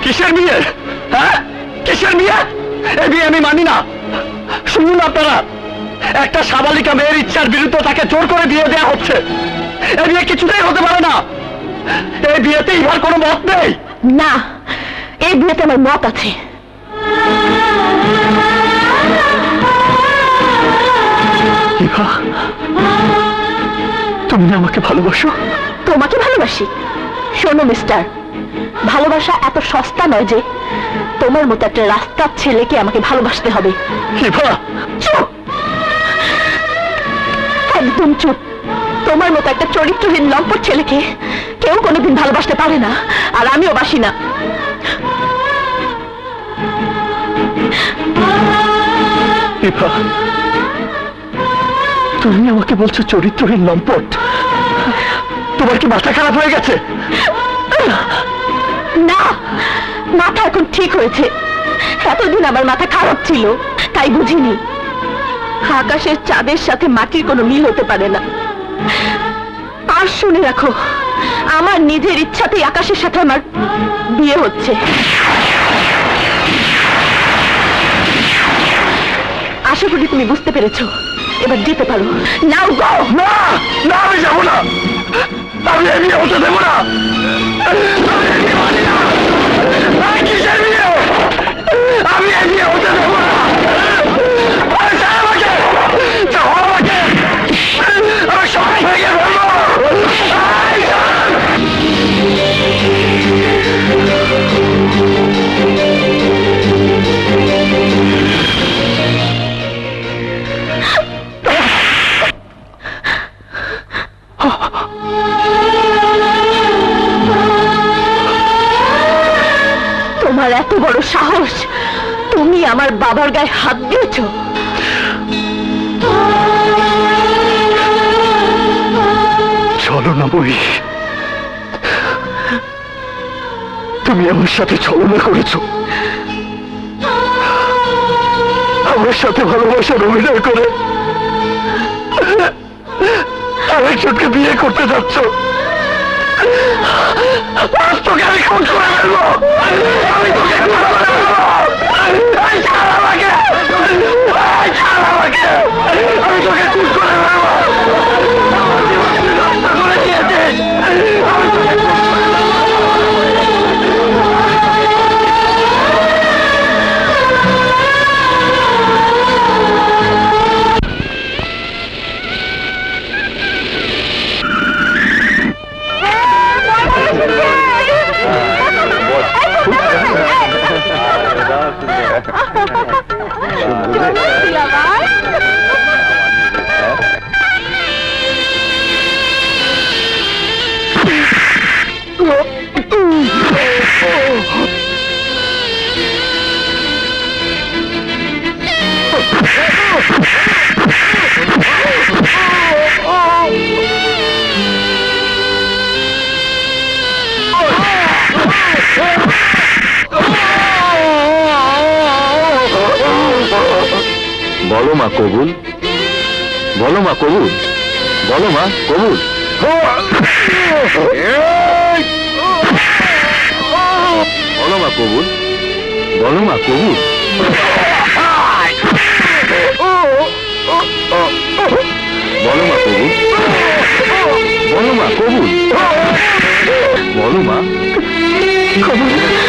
কিসের বিয়ে? হ্যাঁ, কিসের বিয়ে? এই বিয়ে আমি মানি না। শুনুন আপনারা, একটা সাবালিকা মেয়ের ইচ্ছার বিরুদ্ধে তাকে জোর করে বিয়ে দেওয়া হচ্ছে। এই বিয়ে কিছুতেই হতে পারে না। এই বিয়েতে ইহার কোনো মত নেই। না, এই বিয়েতে আমার মত আছে। ইভা, তুমি না আমাকে ভালোবাসো? তোমাকে ভালোবাসি? শোনো মিস্টার, ভালোবাসা এত সস্তা নয় যে তোমার মতো একটা রাস্তার ছেলেকে আমাকে ভালোবাসতে হবে। ইভা, চুপ, একদম চুপ। তোমার মতো একটা চরিত্রহীন লম্পট ছেলেকে কেউ কোনোদিন ভালোবাসতে পারে না, আর আমিও বাসি না। ইভা, তুমি আমাকে বলছো চরিত্রহীন লম্পট? তোমার কি মাথা খারাপ হয়ে গেছে? না, মাথা এখন ঠিক হয়েছে। এতদিন আমার মাথা খারাপ ছিল, তাই বুঝিনি আকাশের চাঁদের সাথে মাটির কোনো মিল হতে পারে না। আর শুনে রাখো, আমার নিজের ইচ্ছাতেই আকাশের সাথে আমার বিয়ে হচ্ছে। আশা করি তুমি বুঝতে পেরেছো। এবার যেতে পারো। নাও গো। না না, আমি যাবো না। আমি এই বিয়ে হতে দেবো না। আমি এই বিয়ে হতে দেবো না। আমি সব ভেঙে ফেলবো। তোমার এত বড় সাহস, তুমি আমার বাবার গায়ে হাত দিয়েছ? চলো না বই, তুমি আমার সাথে ছলনা করেছো। আমার সাথে ভালোবাসার অভিনয় করে আরেকজনকে বিয়ে করতে যাচ্ছ। তোকে আমি খুন করে ফেলবো। আমি তোকে খুন করে ফেলবো। ছাড় আমাকে, ছাড় আমাকে। আমি তোকে খুন করে ফেলবো। আমার জীবন তুই নষ্ট করে দিয়েছিস। আমি তোকে খুন করে বলো মা কবুল, বলো মা কবুল, বলো মা কবুল। বলো মা কবুল, বলো মা কবুল। বলো মা কবুল, বলো মা কবুল, বলো মা কবুল।